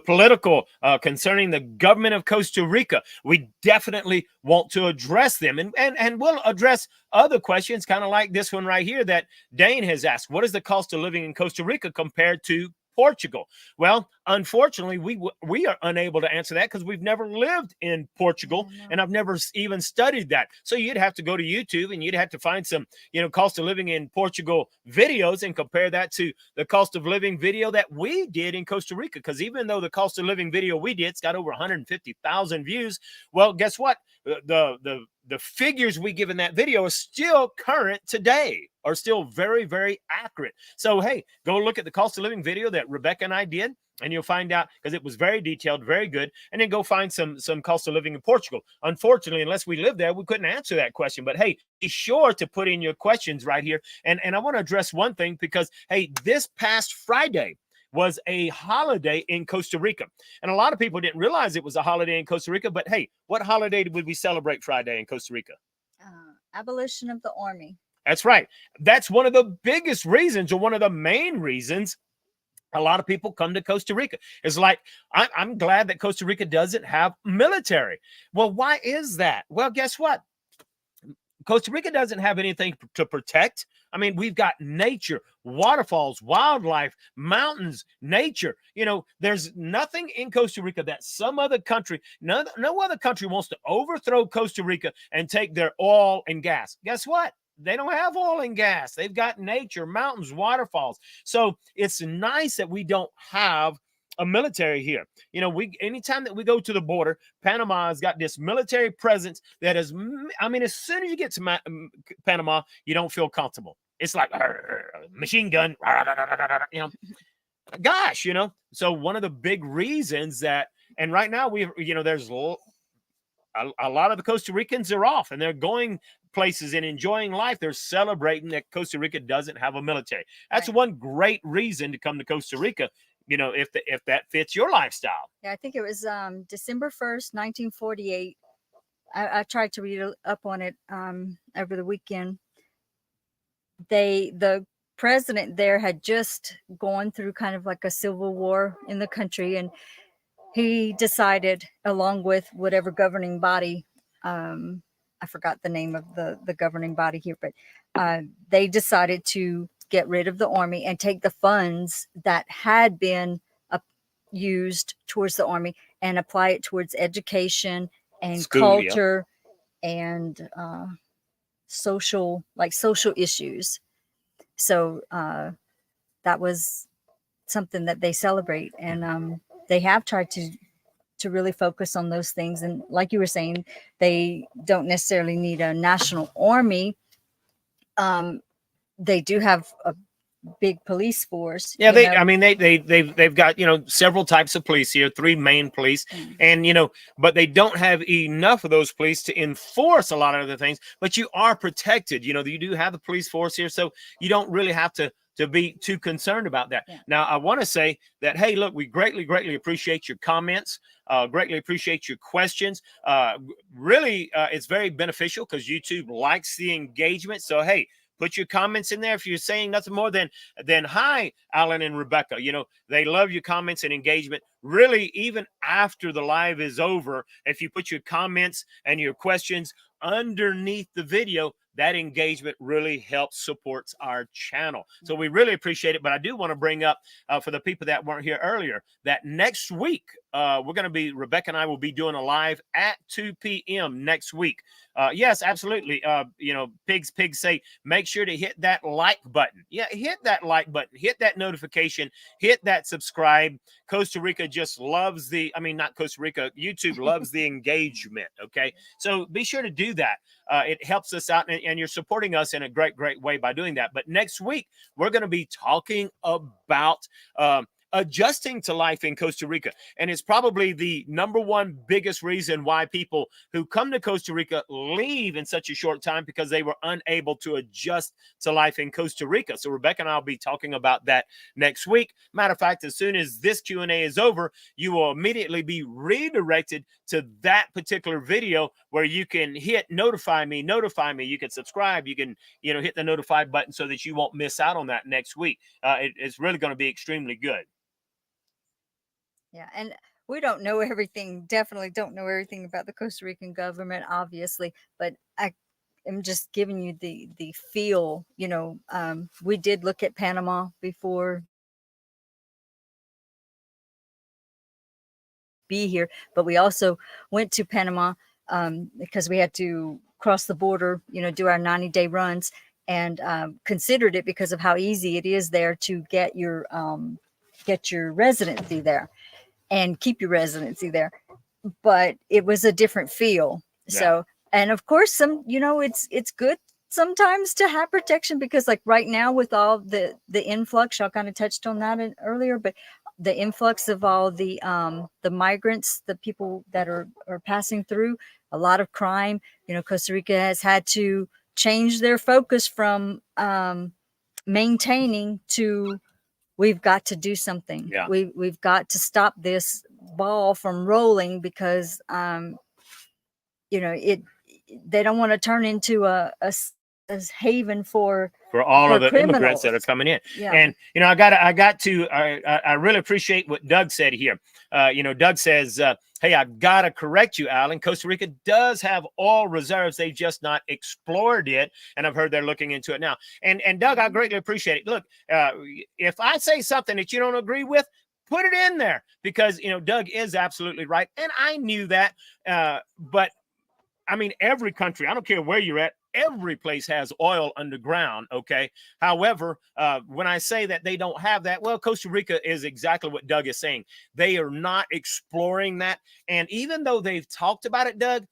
concerning the government of Costa Rica, we definitely want to address them. And we'll address other questions, kind of like this one right here that Dane has asked. What is the cost of living in Costa Rica compared to Portugal? Well, unfortunately, we are unable to answer that because we've never lived in Portugal, and I've never even studied that. So you'd have to go to YouTube and you'd have to find some, cost of living in Portugal videos and compare that to the cost of living video that we did in Costa Rica. Because even though the cost of living video we did, it's got over 150,000 views. Well, guess what? The figures we give in that video are still current today, are still very, very accurate. So, hey, go look at the cost of living video that Rebecca and I did, and you'll find out, because it was very detailed, very good. And then go find some cost of living in Portugal. Unfortunately, unless we lived there, we couldn't answer that question. But hey, be sure to put in your questions right here. And I want to address one thing, because, hey, this past Friday was a holiday in Costa Rica. And a lot of people didn't realize it was a holiday in Costa Rica. But hey, what holiday would we celebrate Friday in Costa Rica? Abolition of the Army. That's right. That's one of the biggest reasons, or one of the main reasons, a lot of people come to Costa Rica. It's like, I'm glad that Costa Rica doesn't have military. Well, why is that? Well, guess what? Costa Rica doesn't have anything to protect. I mean, we've got nature, waterfalls, wildlife, mountains, nature. There's nothing in Costa Rica that some other country, no other country wants to overthrow Costa Rica and take their oil and gas. Guess what? They don't have oil and gas. They've got nature, mountains, waterfalls. So it's nice that we don't have a military here. Anytime that we go to the border, Panama has got this military presence that is, as soon as you get to Panama, you don't feel comfortable. It's like machine gun, gosh, So one of the big reasons that, and right now there's a lot of the Costa Ricans are off and they're going places and enjoying life. They're celebrating that Costa Rica doesn't have a military. That's one great reason to come to Costa Rica, if that fits your lifestyle. Yeah, I think it was December 1st, 1948. I tried to read up on it over the weekend. The president there had just gone through kind of like a civil war in the country, and he decided, along with whatever governing body, I forgot the name of the governing body here, but they decided to get rid of the army and take the funds that had been used towards the army and apply it towards education and School, yeah. culture and social issues. So that was something that they celebrate, and they have tried to really focus on those things. And like you were saying, they don't necessarily need a national army. They do have a big police force. Yeah, they've got, several types of police here, 3 main police, and but they don't have enough of those police to enforce a lot of other things. But you are protected. You do have the police force here, so you don't really have to be too concerned about that. Yeah. Now, I want to say that, hey, look, we greatly appreciate your comments, greatly appreciate your questions. Really, it's very beneficial because YouTube likes the engagement. So, hey, put your comments in there. If you're saying nothing more than hi, Alan and Rebecca, they love your comments and engagement. Really, even after the live is over, if you put your comments and your questions underneath the video, that engagement really helps supports our channel. So we really appreciate it. But I do want to bring up for the people that weren't here earlier, that next week, we're going to be, Rebecca and I will be doing a live at 2 p.m. next week. Yes, absolutely. Pigs say, make sure to hit that like button. Yeah, hit that like button, hit that notification, hit that subscribe. Costa Rica just loves not Costa Rica, YouTube loves the engagement. Okay. So be sure to do that. It helps us out, and you're supporting us in a great way by doing that. But next week, we're going to be talking about adjusting to life in Costa Rica. And it's probably the #1 biggest reason why people who come to Costa Rica leave in such a short time, because they were unable to adjust to life in Costa Rica. So Rebecca and I will be talking about that next week. Matter of fact, as soon as this Q&A is over, you will immediately be redirected to that particular video where you can hit notify me. You can subscribe. You can, hit the notify button so that you won't miss out on that next week. It's really going to be extremely good. Yeah, and we don't know everything, definitely don't know everything about the Costa Rican government, obviously, but I am just giving you the feel. We did look at Panama before be here, but we also went to Panama because we had to cross the border, do our 90-day runs, and considered it because of how easy it is there to get your residency there and keep your residency there. But it was a different feel. Yeah. So, and of course, it's good sometimes to have protection, because like right now with all the influx, y'all kind of touched on that earlier, but the influx of all the migrants, the people that are passing through, a lot of crime, Costa Rica has had to change their focus from maintaining to, we've got to do something. Yeah. We've got to stop this ball from rolling, because they don't want to turn into a haven for all of the criminals, immigrants that are coming in. Yeah. And I really appreciate what Doug said here. Doug says, hey, I gotta correct you, Alan. Costa Rica does have oil reserves. They've just not explored it. And I've heard they're looking into it now. And Doug, I greatly appreciate it. Look, if I say something that you don't agree with, put it in there, because, Doug is absolutely right. And I knew that. But every country, I don't care where you're at, every place has oil underground. Okay. However, when I say that they don't have that, well, Costa Rica is exactly what Doug is saying. They are not exploring that. And even though they've talked about it, Doug,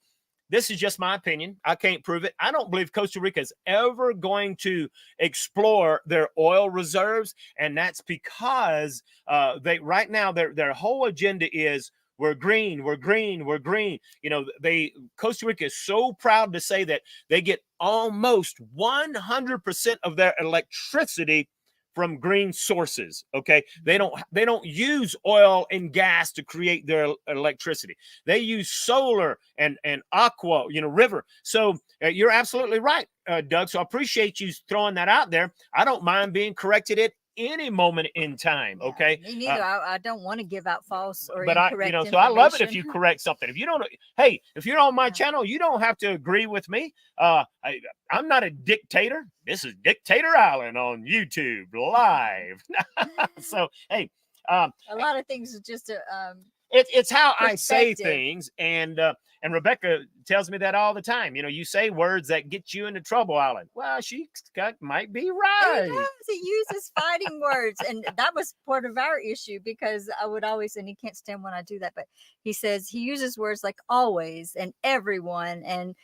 this is just my opinion. I can't prove it. I don't believe Costa Rica is ever going to explore their oil reserves. And that's because right now their whole agenda is, we're green. Costa Rica is so proud to say that they get almost 100% of their electricity from green sources. Okay, they don't use oil and gas to create their electricity. They use solar and aqua, river. So you're absolutely right, Doug. So I appreciate you throwing that out there. I don't mind being corrected at any moment in time. Yeah, Okay, me neither. I don't want to give out false or but incorrect so I love it if information. you correct something. If you don't, hey, if you're on my channel, you don't have to agree with me. I'm not a dictator. This is Dictator Alan on YouTube live. So hey, a lot of things is just it's how I say perspective. things, and Rebecca tells me that all the time. You say words that get you into trouble, Alan. Well, she might be right. He does. He uses fighting words, and that was part of our issue, because I would always, and he can't stand when I do that, but he says he uses words like always and everyone and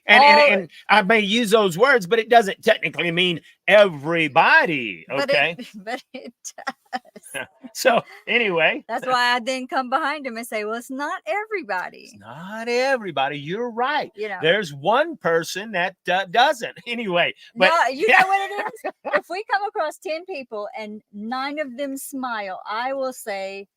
and I may use those words, but it doesn't technically mean everybody. Okay, but it does. So anyway, that's why I then come behind him and say, well, it's not everybody. It's not everybody. You're right. You know, there's one person that doesn't. Anyway, but no, you know what it is? If we come across 10 people and 9 of them smile, I will say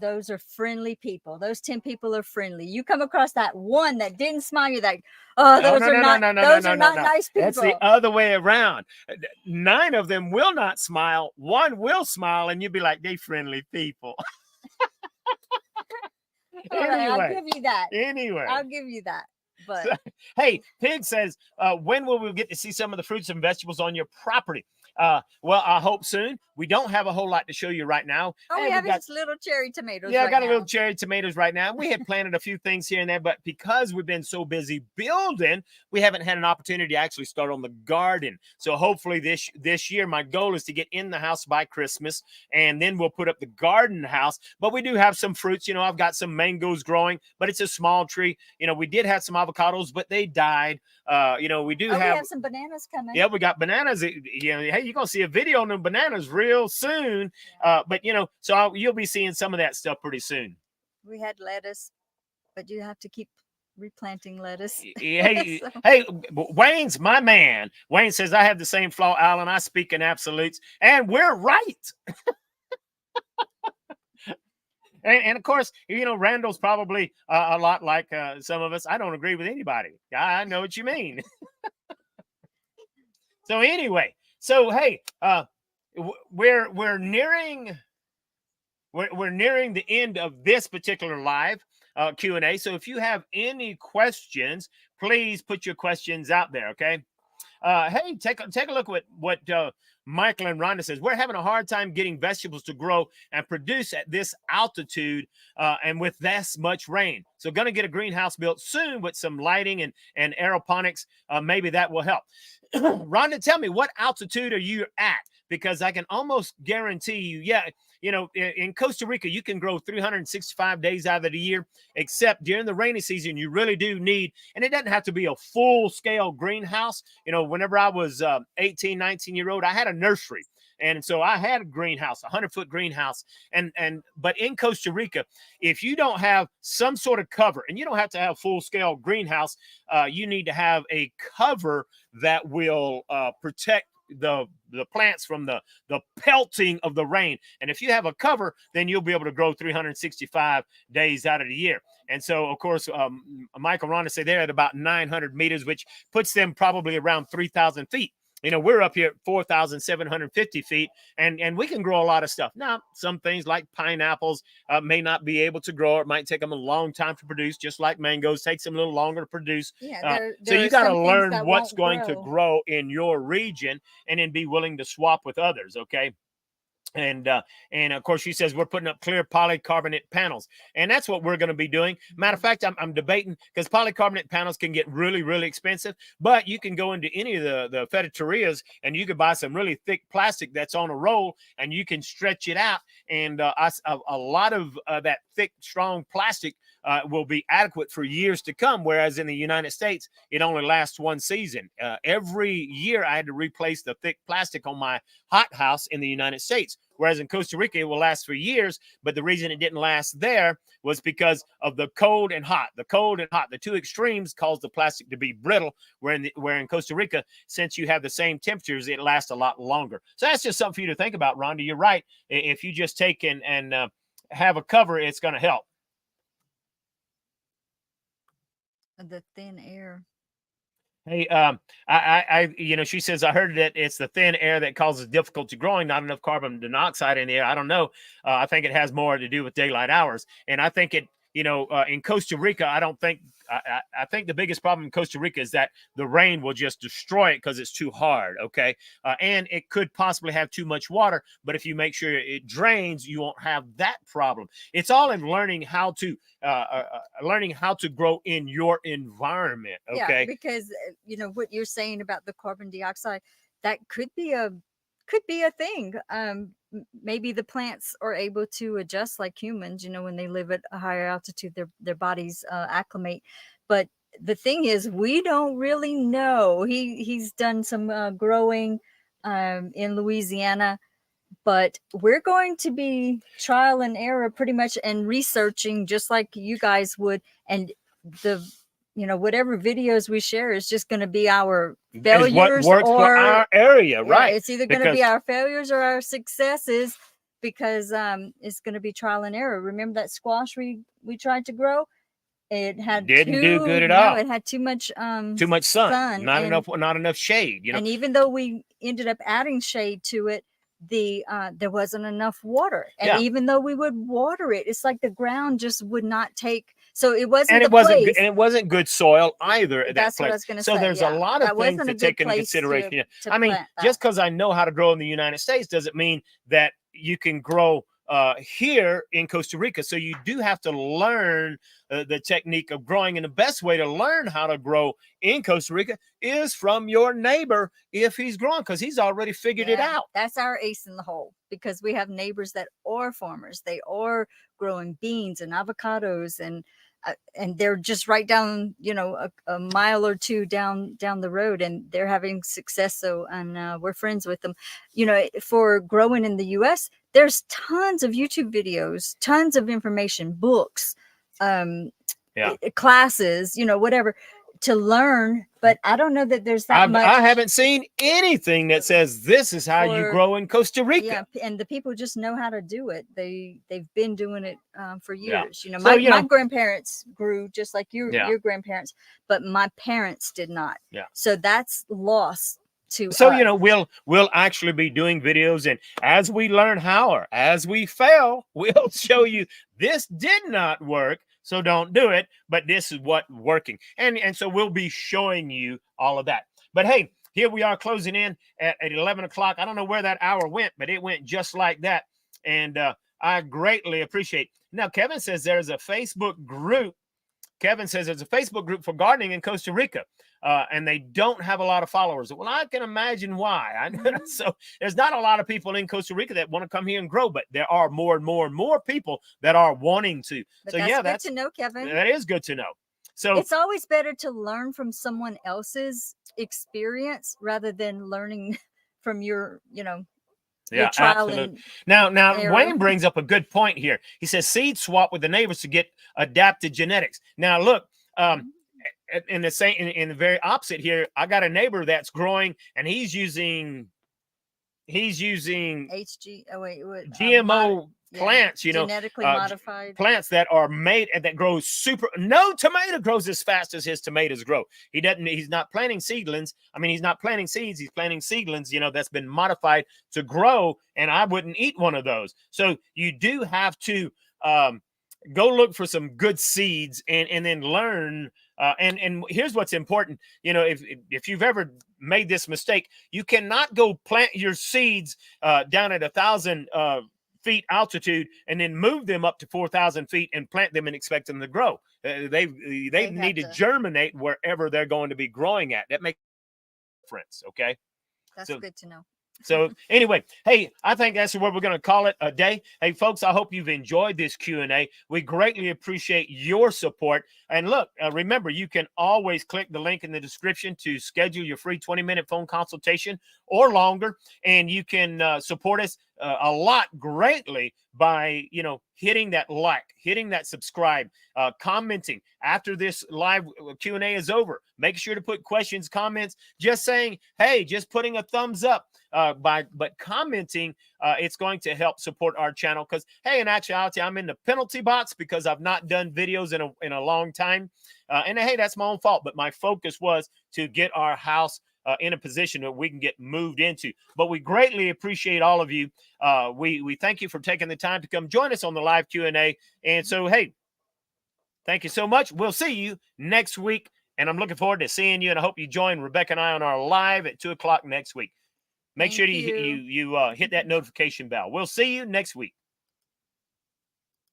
those are friendly people. Those 10 people are friendly. You come across that one that didn't smile, you're like, oh, those are not nice people. That's the other way around. 9 of them will not smile. 1 will smile, and you'll be like, they friendly people. Anyway, I'll give you that. Anyway, I'll give you that. But so, hey, Pig says, when will we get to see some of the fruits and vegetables on your property? Well, I hope soon. We don't have a whole lot to show you right now. Oh, we have these little cherry tomatoes. Yeah, right I got now. a little cherry tomatoes right now. We had planted a few things here and there, but because we've been so busy building, we haven't had an opportunity to actually start on the garden. So hopefully this year, my goal is to get in the house by Christmas, and then we'll put up the garden house. But we do have some fruits. I've got some mangoes growing, but it's a small tree. We did have some avocados, but they died. We have some bananas coming. Yeah, we got bananas. Hey, you're gonna see a video on them bananas real soon. But so you'll be seeing some of that stuff pretty soon. We had lettuce, but you have to keep replanting lettuce. Hey, hey, Wayne's my man. Wayne says I have the same flaw, Alan. I speak in absolutes, and we're right. And of course, Randall's probably a lot like some of us. I don't agree with anybody. I know what you mean. So anyway, hey, we're nearing the end of this particular live Q&A. So if you have any questions, please put your questions out there. Okay. Hey, take a look at what Michael and Rhonda says. We're having a hard time getting vegetables to grow and produce at this altitude and with this much rain. So going to get a greenhouse built soon with some lighting and aeroponics. Maybe that will help. Rhonda, tell me, what altitude are you at? Because I can almost guarantee you, in Costa Rica, you can grow 365 days out of the year, except during the rainy season, you really do need, and it doesn't have to be a full-scale greenhouse. Whenever I was 18, 19-year-old, I had a nursery. And so I had a greenhouse, a 100-foot greenhouse. But in Costa Rica, if you don't have some sort of cover, and you don't have to have full-scale greenhouse, you need to have a cover that will protect the plants from the pelting of the rain. And if you have a cover, then you'll be able to grow 365 days out of the year. And so, of course, Michael and Rhonda say they're at about 900 meters, which puts them probably around 3,000 feet. We're up here at 4,750 feet, and we can grow a lot of stuff. Now, some things like pineapples may not be able to grow. It might take them a long time to produce, just like mangoes takes them a little longer to produce. Yeah, so you got to learn what's going to grow in your region and then be willing to swap with others, okay? And of course, she says we're putting up clear polycarbonate panels, and that's what we're going to be doing. Matter of fact, I'm debating, because polycarbonate panels can get really, really expensive, but you can go into any of the ferreterias and you can buy some really thick plastic that's on a roll, and you can stretch it out. And a lot of that thick, strong plastic will be adequate for years to come, whereas in the United States, it only lasts one season. Every year, I had to replace the thick plastic on my hothouse in the United States, whereas in Costa Rica, it will last for years. But the reason it didn't last there was because of the cold and hot. The cold and hot, the two extremes, cause the plastic to be brittle, where in Costa Rica, since you have the same temperatures, it lasts a lot longer. So that's just something for you to think about, Rhonda. You're right. If you just take and have a cover, it's going to help. The thin air. Hey, she says, I heard that it's the thin air that causes difficulty growing, not enough carbon dioxide in the air. I don't know. I think it has more to do with daylight hours. And I think it, in Costa Rica, I think the biggest problem in Costa Rica is that the rain will just destroy it because it's too hard. Okay. And it could possibly have too much water, but if you make sure it drains, you won't have that problem. It's all in learning how to grow in your environment. Okay. Yeah, because what you're saying about the carbon dioxide, that could be a thing. Maybe the plants are able to adjust like humans, when they live at a higher altitude, their bodies acclimate. But the thing is, we don't really know. He's done some growing in Louisiana, but we're going to be trial and error pretty much, and researching just like you guys would. And whatever videos we share is just going to be our failures, what works for our area, right? It's either going to be our failures or our successes, because it's going to be trial and error. Remember that squash we tried to grow? It didn't do good at all. It had too much sun, not enough shade. And even though we ended up adding shade to it, there wasn't enough water. And even though we would water it, it's like the ground just would not take. So it wasn't. And it wasn't good soil either. That's what I was going to say. So there's a lot of things to take into consideration. I mean, just because I know how to grow in the United States doesn't mean that you can grow here in Costa Rica. So you do have to learn the technique of growing. And the best way to learn how to grow in Costa Rica is from your neighbor if he's growing, because he's already figured it out. That's our ace in the hole, because we have neighbors that are farmers. They are growing beans and avocados, and they're just right down, a mile or two down the road, and they're having success. So, and we're friends with them. For growing in the U.S., there's tons of YouTube videos, tons of information, books, classes, whatever to learn. But I don't know that there's that much. I haven't seen anything that says this is how you grow in Costa Rica. Yeah, and the people just know how to do it. They've been doing it for years. My grandparents grew just like your grandparents, but my parents did not. Yeah. So that's lost to us. So we'll actually be doing videos, and as we learn how, or as we fail, we'll show you this did not work. So don't do it, but this is what working. And so we'll be showing you all of that. But hey, here we are closing in at 11 o'clock. I don't know where that hour went, but it went just like that. And I greatly appreciate. Now, Kevin says there's a Facebook group. Kevin says there's a Facebook group for gardening in Costa Rica, and they don't have a lot of followers. Well, I can imagine why. So there's not a lot of people in Costa Rica that want to come here and grow, but there are more and more and more people that are wanting to. But so that's good to know, Kevin. That is good to know. So it's always better to learn from someone else's experience rather than learning from your, yeah, absolutely. Now, Wayne brings up a good point here. He says seed swap with the neighbors to get adapted genetics. Now, look, in the very opposite here, I got a neighbor that's growing, and he's using GMO plants, genetically modified plants that are made and that grow no tomato grows as fast as his tomatoes grow. He's not planting seedlings. I mean, he's not planting seeds. He's planting seedlings, that's been modified to grow. And I wouldn't eat one of those. So you do have to go look for some good seeds and then learn. And here's what's important. If you've ever made this mistake, you cannot go plant your seeds down at 1,000 feet altitude and then move them up to 4,000 feet and plant them and expect them to grow. They need to germinate wherever they're going to be growing at. That makes a difference. Okay. That's good to know. So anyway, hey, I think that's what we're going to call it a day. Hey, folks, I hope you've enjoyed this Q&A. We greatly appreciate your support. And look, remember, you can always click the link in the description to schedule your free 20-minute phone consultation or longer. And you can support us a lot greatly by, hitting that like, hitting that subscribe, commenting after this live Q&A is over. Make sure to put questions, comments, just saying, hey, just putting a thumbs up. But commenting, it's going to help support our channel because, hey, in actuality, I'm in the penalty box because I've not done videos in a long time. And hey, that's my own fault. But my focus was to get our house in a position that we can get moved into. But we greatly appreciate all of you. We thank you for taking the time to come join us on the live Q&A. And so, hey, thank you so much. We'll see you next week. And I'm looking forward to seeing you. And I hope you join Rebecca and I on our live at 2 o'clock next week. Make sure you hit that notification bell. We'll see you next week.